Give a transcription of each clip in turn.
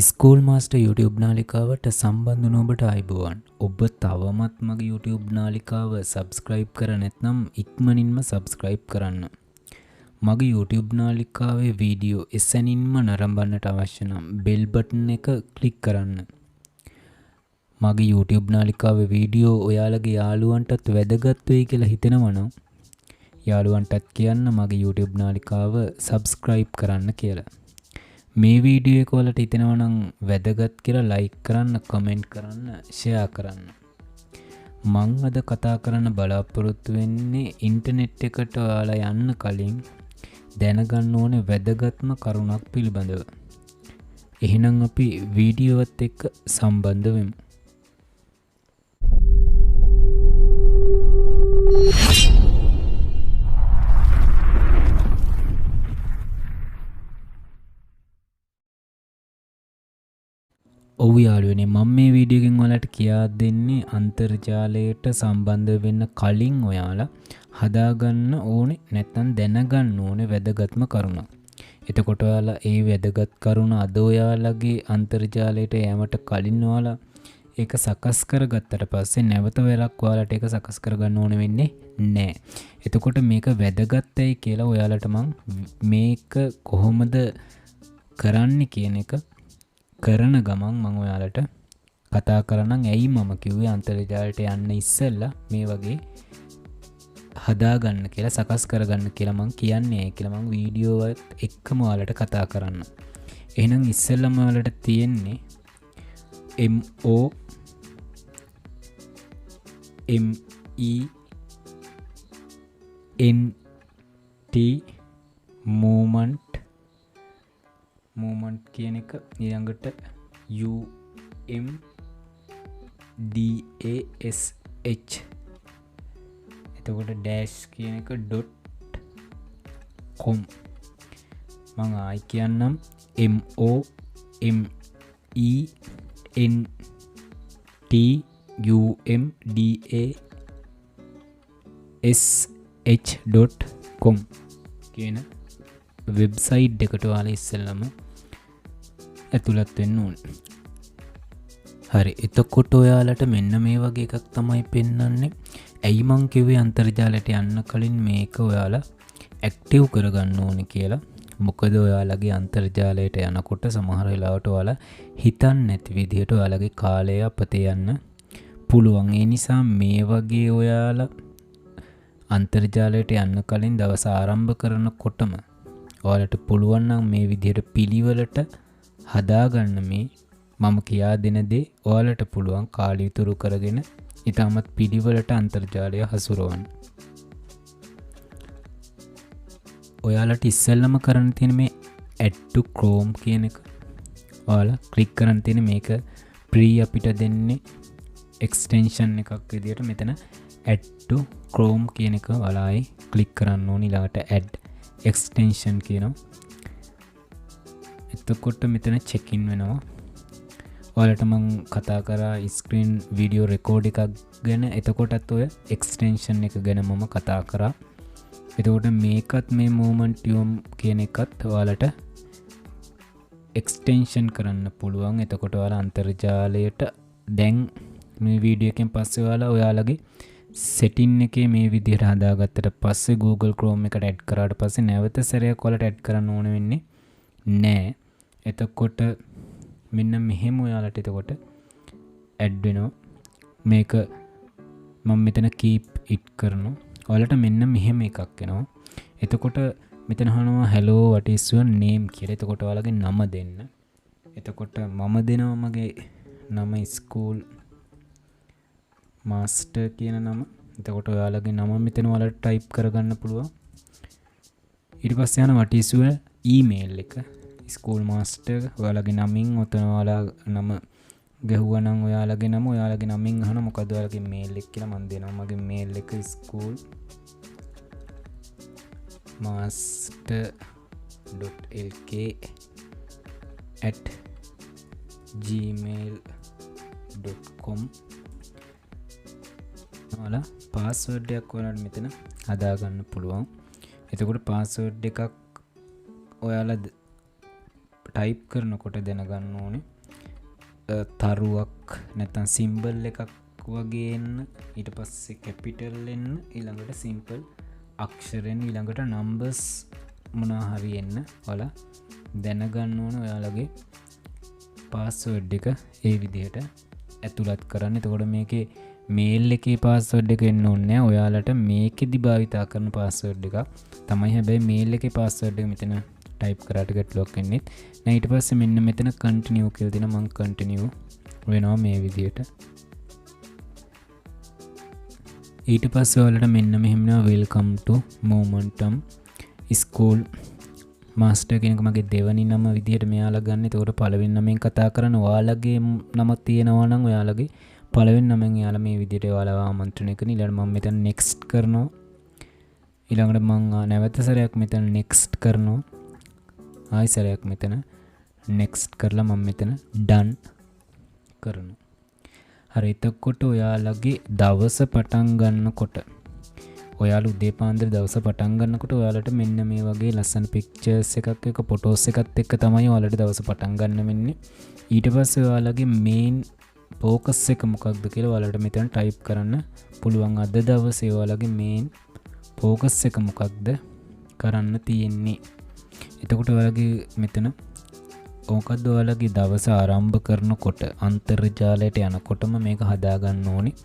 School master YouTube නාලිකාවට සම්බන්ධ වන ඔබට ආයුබෝවන්. ඔබ තවමත් මගේ YouTube නාලිකාව subscribe කර නැත්නම් ඉක්මනින්ම subscribe කරන්න. මගේ YouTube නාලිකාවේ වීඩියෝ එසැනින්ම නරඹන්නට අවශ්‍ය නම් bell button එක click කරන්න. මගේ YouTube නාලිකාවේ වීඩියෝ ඔයාලගේ යාළුවන්ටත් වැදගත් වෙයි කියලා හිතෙනවා නම් යාළුවන්ටත් කියන්න මගේ YouTube නාලිකාව subscribe කරන්න කියලා. මේ වීඩියෝ එක වලට හිතෙනවා නම් වැදගත් කියලා like කරන්න, comment කරන්න, share කරන්න. මම අද කතා කරන්න බලාපොරොත්තු වෙන්නේ ඉන්ටර්නෙට් එකට ඔයාලා යන්න කලින් දැනගන්න ඕනේ වැදගත්ම කරුණක් පිළිබඳව. එහෙනම් අපි වීඩියෝවත් එක්ක සම්බන්ධ වෙමු. ඔව් යාළුවනේ, මම මේ වීඩියෝ එකෙන් ඔයාලට කියා දෙන්නේ අන්තර්ජාලයට සම්බන්ධ වෙන්න කලින් ඔයාලා හදාගන්න ඕනේ නැත්නම් දැනගන්න ඕනේ වැදගත්ම කරුණක්. එතකොට ඔයාලා ඒ වැදගත් කරුණ අද ඔයාලගේ අන්තර්ජාලයට යෑමට කලින් ඔයාලා ඒක සකස් කරගත්තට පස්සේ නැවත වරක් ඔයාලට ඒක සකස් කරගන්න ඕන වෙන්නේ නැහැ. එතකොට මේක වැදගත්යි කියලා ඔයාලට මම මේක කොහොමද කරන්නේ කියන එක කරන ගමන් මම ඔයාලට කතා කරනම් ඇයි මම කිව්වේ අන්තර්ජාලයට යන්න ඉස්සෙල්ලා මේ වගේ හදාගන්න කියලා, සකස් කරගන්න කියලා මම කියන්නේ ඇයි කියලා මම වීඩියෝ එක්කම ඔයාලට කතා කරන්න. එහෙනම් ඉස්සෙල්ලාම ඔයාලට තියෙන්නේ moment කියන එක, ඊළඟට umdash, එතකොට dash කියන එක .com. මම ආයි කියන්නම් momentumdash.com කියන වෙබ්සයිට් එකට ඔයාලා ඉස්සෙල්ලාම ඇතුළත් වෙන්න ඕනේ. හරි, එතකොට ඔයාලට මෙන්න මේ වගේ එකක් තමයි පෙන්වන්නේ. ඇයි මං කිව්වේ අන්තර්ජාලයට යන්න කලින් මේක ඔයාලා ඇක්ටිව් කරගන්න ඕනේ කියලා. මොකද ඔයාලගේ අන්තර්ජාලයට යනකොට සමහර වෙලාවට ඔයාලා හිතන්නේ නැති විදිහට ඔයාලගේ කාලය අපතේ යන්න පුළුවන්. ඒ නිසා මේ වගේ ඔයාලා අන්තර්ජාලයට යන්න කලින් දවස ආරම්භ කරනකොටම ඔයාලට පුළුවන් නම් මේ විදිහට පිළිවෙලට හදාගන්න මේ මම කියා දෙන දේ ඔයාලට පුළුවන් කාලය ඉතුරු කරගෙන ඊටමත් පිළිවෙලට අන්තර්ජාලය හසුරවන්න. ඔයාලට ඉස්සෙල්ලම කරන්න තියෙන මේ add to Chrome කියන එක ඔයාලා ක්ලික් කරන් තියෙන මේක free අපිට දෙන්නේ extension එකක් විදියට. මෙතන add to Chrome කියන එක ඔයාලා ක්ලික් කරන්න ඕනි. ඊළඟට add extension කියනවා. එතකොට මෙතන check in වෙනවා. ඔයාලට මම කතා කරා screen video record එකක් ගැන. එතකොටත් ඔය extension එක ගැන මම කතා කරා. එතකොට මේකත් මේ momentum කියන එකත් ඔයාලට extension කරන්න පුළුවන්. එතකොට ඔයාලා අන්තර්ජාලයට දැන් මේ වීඩියෝ එකෙන් පස්සේ ඔයාලගේ setting එකේ මේ විදිහට හදාගත්තට පස්සේ Google Chrome එකට add කරාට පස්සේ නැවත සැරයක් ඔයාලට add කරන්න ඕන වෙන්නේ නැහැ. එතකොට මෙන්න මෙහෙම ඔයාලට එතකොට add වෙනවා. මේක මම මෙතන keep it කරනවා. ඔයාලට මෙන්න මෙහෙම එකක් එනවා. එතකොට මෙතන අහනවා hello what is your name කියලා. එතකොට ඔයාලගේ නම දෙන්න. එතකොට මම දෙනවා මගේ නම school master කියන නම. එතකොට ඔයාලගේ නම මෙතන ඔයාලට type කරගන්න පුළුවන්. ඊට පස්සේ යන what is your email එක. school master ඔයාලගේ නමින් ඔතන ඔයාලා නම ගහුවා නම් ඔයාලගේ නම, ඔයාලගේ නමින් අහන මොකද ඔයාලගේ mail එක කියලා මම දෙනවා. මගේ mail එක school master.lk@gmail.com. ඔයාලා password එකක් ඔයාලට මෙතන හදාගන්න පුළුවන්. එතකොට password එකක් ඔයාලා ටයිප් කරනකොට දැනගන්න ඕනේ තරුවක් නැත්නම් සිම්බල් එකක් වගේ එන්න, ඊට පස්සේ කැපිටල් එන්න, ඊළඟට සිම්පල් අක්ෂරෙන් ඊළඟට නම්බර්ස් මොනවා හරි එන්න ඔයාලා දැනගන්න ඕන ඔයාලගේ පාස්වර්ඩ් එක ඒ විදිහට ඇතුළත් කරන්න. එතකොට මේකේ මේල් එකේ පාස්වර්ඩ් එක එන්න ඕනේ නැහැ. ඔයාලට මේකෙදි භාවිතා කරන පාස්වර්ඩ් එකක් තමයි. හැබැයි මේල් එකේ පාස්වර්ඩ් එක මෙතන ටයිප් කරාට ගැටලුවක් එන්නේ නැහැ. ඊට පස්සේ මෙන්න මෙතන කන්ටිනියු කියලා දෙනවා. මම කන්ටිනියු වෙනවා මේ විදිහට. ඊට පස්සේ ඔයාලට මෙන්න මෙහෙම නවා වෙල්කම් ටු momentum ස්කූල් මාස්ටර් කියන එක මගේ දෙවනි නම විදිහට මෙයාලා ගන්න. ඒකට පළවෙනි නමෙන් කතා කරන ඔයාලගේ නම තියෙනවා නම් ඔයාලගේ පළවෙනි නමෙන් එයාලා මේ විදිහට ඔයාලව ආමන්ත්‍රණය කරන. ඊළඟට මම මෙතන next කරනවා. ඊළඟට මම නැවත සැරයක් මෙතන next කරනවා. ආයි සැරයක් මෙතන next කරලා මම මෙතන done කරනවා. හරි, එතකොට ඔයාලගේ දවස පටන් ගන්නකොට ඔයාලා උදේ පාන්දර දවස පටන් ගන්නකොට ඔයාලට මෙන්න මේ වගේ ලස්සන පික්චර්ස් එකක් එක ෆොටෝස් එකත් එක්ක තමයි ඔයාලට දවස පටන් ගන්න වෙන්නේ. ඊට පස්සේ ඔයාලගේ මේන් ફોකස් එක මොකක්ද කියලා ඔයාලට මෙතන ටයිප් කරන්න පුළුවන්. අද දවසේ ඔයාලගේ මේන් ફોකස් එක මොකක්ද කරන්න තියෙන්නේ. එතකොට ඔයාලගේ මෙතන මොකක්ද ඔයාලගේ දවස ආරම්භ කරනකොට අන්තර්ජාලයට යනකොටම මේක හදා ගන්න ඕනේ.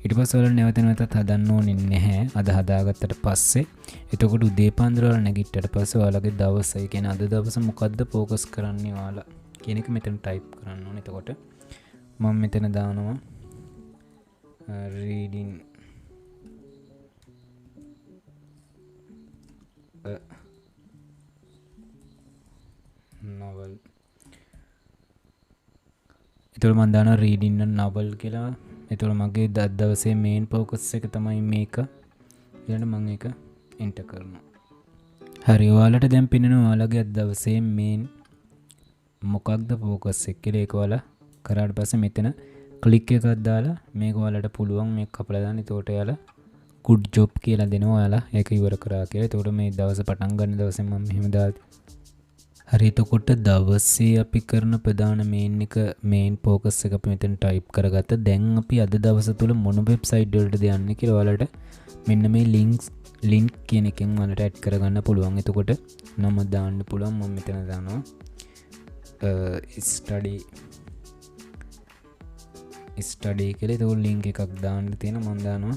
ඊට පස්සේ ඔයාලා නැවත නැවතත් හදන්න ඕනේ නැහැ. අද හදාගත්තට පස්සේ එතකොට උදේ පාන්දර ඔයාලා නැගිට්ටට පස්සේ ඔයාලගේ දවස, ඒ කියන්නේ අද දවස මොකද්ද ફોකස් කරන්නේ ඔයාලා කියන එක මෙතන ටයිප් කරන්න ඕනේ. එතකොට මම මෙතන දානවා reading a novel. එතකොට මම දානවා reading a novel කියලා. එතකොට මගේ දවසේ මේන් ફોකස් එක තමයි මේක. ඊළඟට මම ඒක එන්ටර් කරනවා. හරි, ඔයාලට දැන් පේනවා ඔයාලගේ අද දවසේ මේන් මොකක්ද ફોකස් එක කියලා. ඒක ඔයාලා කරාට පස්සේ මෙතන ක්ලික් එකක් දාලා මේක ඔයාලට පුළුවන් මේක කපලා දාන්න. එතකොට ඔයාලා good job කියලා දෙනවා ඔයාලා ඒක ඉවර කරා කියලා. එතකොට මේ දවස පටන් ගන්න දවසේ මම මෙහෙම දාලා හරි, එතකොට දවසේ අපි කරන ප්‍රධාන මේන් ફોකස් එක අපි මෙතන ටයිප් කරගත්තා. දැන් අපි අද දවස තුල මොන වෙබ්සයිට් වලටද යන්නේ කියලා ඔයාලට මෙන්න මේ ලින්ක් කියන එකෙන් ඔයාලට ඇඩ් කරගන්න පුළුවන්. එතකොට නම දාන්න පුළුවන්. මම මෙතන දානවා study කියලා. ඒක ලින්ක් එකක් දාන්න තියෙනවා. මම දානවා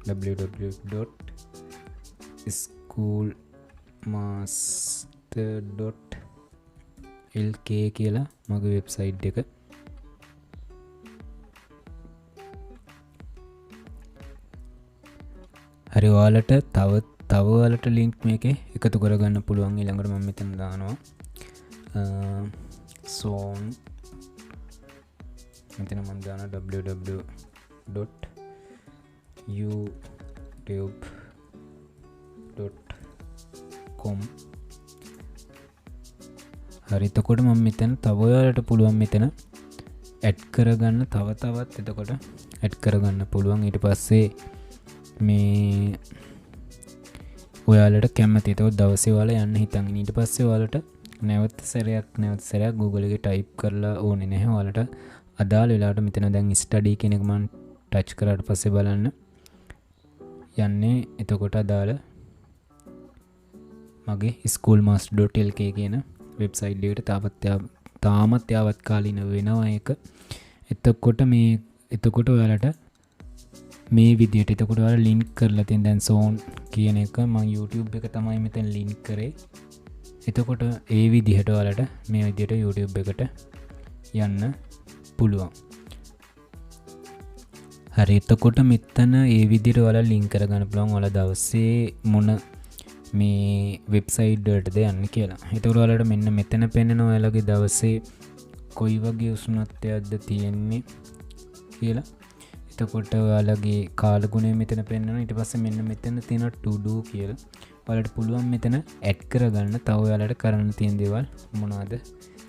www.schoolmaster.lk කියලා මගේ වෙබ්සයිට් එක. හරි, ඔයාලට තව ඔයාලට ලින්ක් මේකේ එකතු කරගන්න පුළුවන්. ඊළඟට මම මෙතන දානවා මෙතන මම දානවා www.youtube.com. හරි, එතකොට මම මෙතන තව ඔයාලට පුළුවන් මෙතන ඇඩ් කරගන්න තවත් එතකොට ඇඩ් කරගන්න පුළුවන්. ඊට පස්සේ මේ ඔයාලට කැමති එතකොට දවසේ ඔයාලා යන්න හිතන්. ඊට පස්සේ ඔයාලට නැවත සැරයක් Google එකේ ටයිප් කරලා ඕනේ නැහැ. ඔයාලට අදාළ වෙලාවට මෙතන දැන් ස්ටඩි කියන එක මම ටච් කරාට පස්සේ බලන්න යන්නේ එතකොට අදාළ මගේ schoolmaster.lk කියන වෙබ්සයිට් එකට තාමත් යාවත්කාලින වෙනවා ඒක. එතකොට ඔයාලට මේ විදියට එතකොට ඔයාලා ලින්ක් කරලා තියෙන දැන් සෝන් කියන එක මම YouTube එක තමයි මෙතන ලින්ක් කරේ. එතකොට ඒ විදිහට ඔයාලට මේ විදියට YouTube එකට යන්න පුළුවන්. හරි, එතකොට මෙතන ඒ විදිහට ඔයාලා ලින්ක් කරගන්න පුළුවන් ඔයාලා දවසේ මොන මේ වෙබ්සයිට් වලටද යන්නේ කියලා. එතකොට ඔයාලට මෙන්න මෙතන පෙන්නනවා ඔයාලගේ දවසේ කොයි වගේ උෂ්ණත්වයක්ද තියෙන්නේ කියලා. එතකොට ඔයාලගේ කාලගුණය මෙතන පෙන්නනවා. ඊට පස්සේ මෙන්න මෙතන තියෙන to do කියලා. ඔයාලට පුළුවන් මෙතන ඇඩ් කරගන්න තව ඔයාලට කරන්න තියෙන දේවල් මොනවද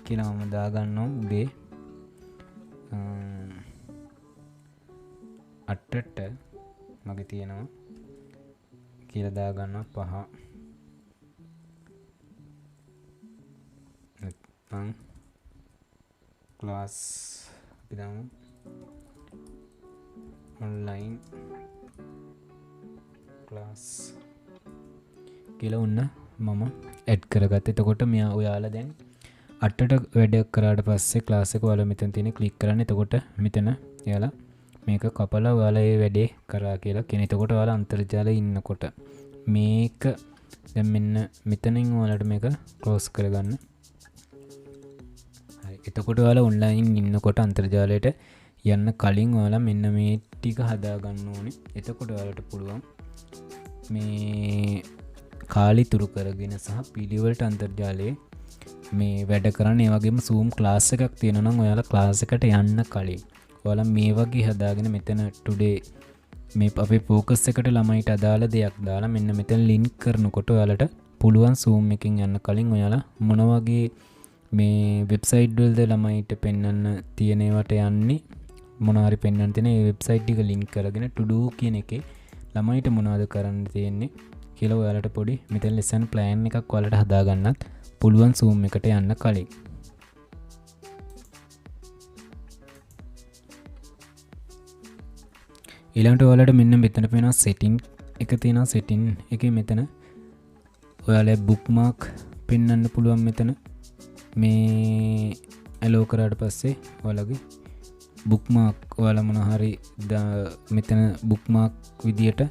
කියලා මම දාගන්නවා. උදේ 8ට මගේ තියෙනවා කියලා දාගන්නවා 5 නැත්නම් class අපි දාමු online class කියලා ඔන්න මම ඇඩ් කරගත්තා. එතකොට මෙයා ඔයාලා දැන් 8ට වැඩක් කරාට පස්සේ ක්ලාස් එක ඔයාලා මෙතන තියෙන ක්ලික් කරන්න. එතකොට මෙතන එයාලා මේක කපලා ඔයාලා ඒ වැඩේ කරා කියලා කියන. එතකොට ඔයාලා අන්තර්ජාලයේ ඉන්නකොට මේක දැන් මෙන්න මෙතනින් ඔයාලට මේක ක්ලෝස් කරගන්න. හරි. එතකොට ඔයාලා ඔන්ලයින් ඉන්නකොට අන්තර්ජාලයට යන්න කලින් ඔයාලා මෙන්න මේ ටික හදා ගන්න ඕනේ. එතකොට ඔයාලට පුළුවන් මේ කාලි තුරු කරගෙන සහ පිළිවෙලට අන්තර්ජාලයේ මේ වැඩ කරන්න. ඒ වගේම Zoom ක්ලාස් එකක් තියෙනවා නම් ඔයාලා ක්ලාස් එකට යන්න කලින් ඔයාලා මේ වගේ හදාගෙන මෙතන today මේ අපේ ફોකස් එකට ළමයිට අදාළ දෙයක් දාලා මෙන්න මෙතන ලින්ක් කරනකොට ඔයාලට පුළුවන් Zoom එකකින් යන්න කලින් ඔයාලා මොන වගේ මේ වෙබ්සයිට් වලද ළමයිට පෙන්වන්න තියෙන ඒවට යන්නේ මොනවා හරි පෙන්වන්න තියෙන ඒ වෙබ්සයිට් එක ලින්ක් කරගෙන to do කියන එකේ ළමයිට මොනවද කරන්න තියෙන්නේ කියලා ඔයාලට පොඩි මෙතන lesson plan එකක් ඔයාලට හදා ගන්නත් පුළුවන් Zoom එකට යන්න කලින්. ඊළඟට ඔයාලට මෙන්න මෙතන පේනවා setting එක තියෙනවා. setting එකේ මෙතන ඔයාලා bookmark පෙන්වන්න පුළුවන්. මෙතන මේ allow කරාට පස්සේ ඔයාලගේ bookmark ඔයාලා මොන හරි මෙතන bookmark විදියට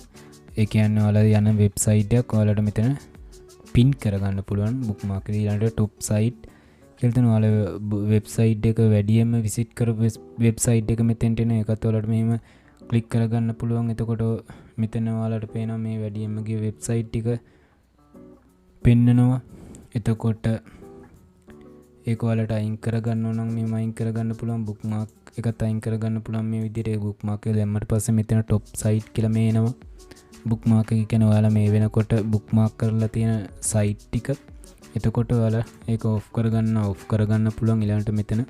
ඒ කියන්නේ ඔයාලා යන වෙබ්සයිට් එකක් ඔයාලට මෙතන පින් කරගන්න පුළුවන් bookmark එක. ඊළඟට top site කියලා තියෙන ඔයාලා වෙබ්සයිට් එක වැඩියෙන්ම විසිට් කරපු වෙබ්සයිට් එක මෙතෙන්ට එන එකත් ඔයාලට මෙහෙම ක්ලික් කරගන්න පුළුවන්. එතකොට මෙතන ඔයාලට පේනවා මේ වැඩියෙන්ම ගිය වෙබ්සයිට් ටික පෙන්නනවා. එතකොට ඒක ඔයාලට අයින් කරගන්න ඕන නම් මේ අයින් කරගන්න පුළුවන්. bookmark එකත් අයින් කරගන්න පුළුවන් මේ විදිහට. ඒ bookmark එක දැම්මට පස්සේ මෙතන top site කියලා මේ එනවා. bookmark එක කියන්නේ ඔයාලා මේ වෙනකොට bookmark කරලා තියෙන site ටික. එතකොට ඔයාලා ඒක off කරගන්න පුළුවන්. ඊළඟට මෙතන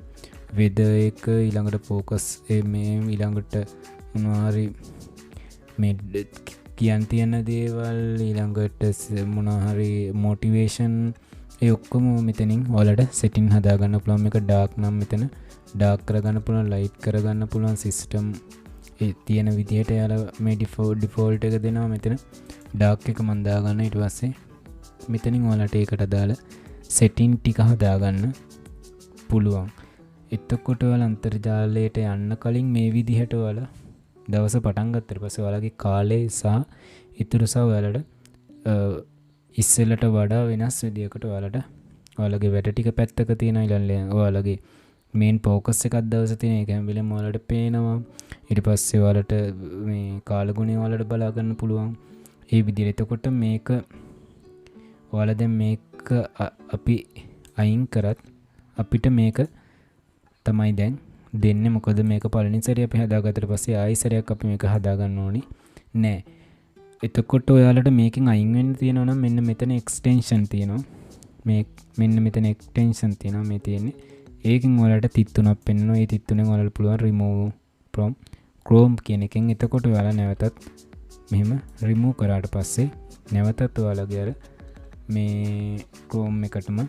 weather එක, ඊළඟට focus මේ ඊළඟට මොනවා හරි මේ කියන් තියෙන දේවල්, ඊළඟට මොනවා හරි motivation ඒ ඔක්කොම මෙතනින් ඔයාලට setting හදා ගන්න පුළුවන්. මේක dark නම් මෙතන dark කරගන්න පුළුවන්, light කරගන්න පුළුවන්. system ඒ තියෙන විදිහට යාලා මේ default එක දෙනවා. මෙතන dark එක මන් දා ගන්න. ඊට පස්සේ මෙතනින් ඔයාලට ඒකට දාලා setting ටික හදා ගන්න පුළුවන්. එතකොට ඔයාලා අන්තර්ජාලයට යන්න කලින් මේ විදිහට ඔයාලා දවස පටන් ගත්තට පස්සේ ඔයාලගේ කාලය සහ ඉතුරු සහ ඔයාලට ඉස්සෙල්ලට වඩා වෙනස් විදියකට ඔයාලගේ වැඩ ටික පැත්තක තියෙනවා. ඊළඟ ඔයාලගේ මේන් ફોකස් එකක් දවසේ තියෙන එක හැම වෙලේම ඔයාලට පේනවා. ඊට පස්සේ ඔයාලට මේ කාලගුණය ඔයාලට බලා ගන්න පුළුවන්. ඒ විදිහට. එතකොට මේක ඔයාලා දැන් මේක අපි අයින් කරත් අපිට මේක තමයි දැන් දෙන්නේ. මොකද මේක පළවෙනි සැරේ අපි හදාගත්තට පස්සේ ආයෙ සැරයක් අපි මේක හදා ගන්න ඕනි නෑ. එතකොට ඔයාලට මේකෙන් අයින් වෙන්න තියෙනවා නම් මෙන්න මෙතන extension තියෙනවා. මේ මෙන්න මෙතන extension තියෙනවා මේ තියෙන්නේ. ඒකෙන් ඔයාලට තිත් තුනක් පෙන්වනවා. ඒ තිත් තුනෙන් ඔයාලට පුළුවන් remove from Chrome කියන එකෙන්. එතකොට ඔයාලා නැවතත් මෙහෙම remove කරාට පස්සේ නැවතත් ඔයාලගේ අර මේ Chrome එකටම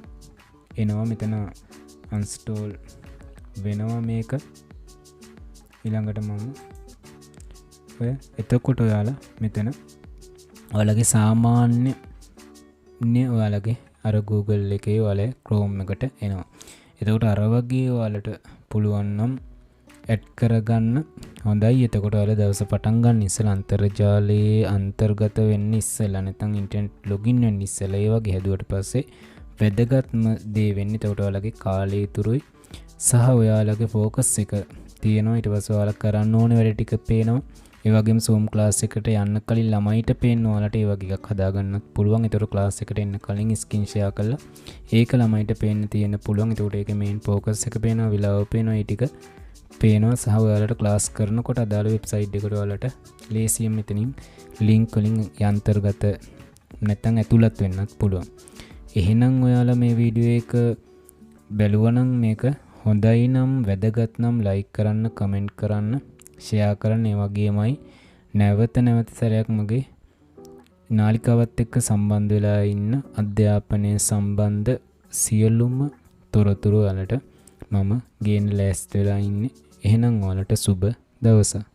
එනවා. මෙතන uninstall වෙනවා මේක. ඊළඟට මම එතකොට ඔයාලා මෙතන ඔයාලගේ සාමාන්‍ය ඔයාලගේ අර Google එකේ ඔයාලා Chrome එකට එනවා. එතකොට අර වගේ ඔයාලට පුළුවන් නම් ඇඩ් කරගන්න හොඳයි. එතකොට ඔයාලා දවස පටන් ගන්න ඉස්සෙල්ලා අන්තර්ජාලයේ අන්තර්ගත වෙන්න ඉස්සෙල්ලා නැත්නම් ඉන්ටර්නෙට් ලොගින් වෙන්න ඉස්සෙල්ලා ඒ වගේ හැදුවට පස්සේ වැදගත්ම දේ වෙන්නේ එතකොට ඔයාලගේ කාලය ඉතුරුයි සහ ඔයාලගේ ફોකස් එක තියෙනවා. ඊට පස්සේ ඔයාලා කරන්න ඕනේ වැඩ ටික පේනවා. ඒ වගේම Zoom ක්ලාස් එකට යන්න කලින් ළමයිට පේන්න ඔයාලට ඒ වගේ එකක් හදාගන්නත් පුළුවන්. ඒතර ක්ලාස් එකට එන්න කලින් ස්ක්‍රීන් ෂෙයා කරලා ඒක ළමයිට පේන්න තියෙන්න පුළුවන්. ඒකට ඒකේ මේන් ફોකස් එක පේනවා, විලාව පේනවා, ඒ ටික පේනවා සහ ඔයාලට ක්ලාස් කරනකොට අදාළ වෙබ්සයිට් එකට ඔයාලට ලේසියෙන් මෙතනින් ලින්ක් වලින් යන්තර්ගත නැත්නම් ඇතුළත් වෙන්නත් පුළුවන්. එහෙනම් ඔයාලා මේ වීඩියෝ එක බැලුවා නම් මේක හොඳයි නම් වැදගත් නම් ලයික් කරන්න, කමෙන්ට් කරන්න, ෂෙයා කරන්න. ඒ වගේමයි නැවත සැරයක් මගේ නාලිකාවත් එක්ක සම්බන්ධ වෙලා ඉන්න අධ්‍යාපනය සම්බන්ධ සියලුම තොරතුරු වලට මම ගේන්න ලෑස්ති වෙලා ඉන්නේ. එහෙනම් ඔයාලට සුබ දවසක්.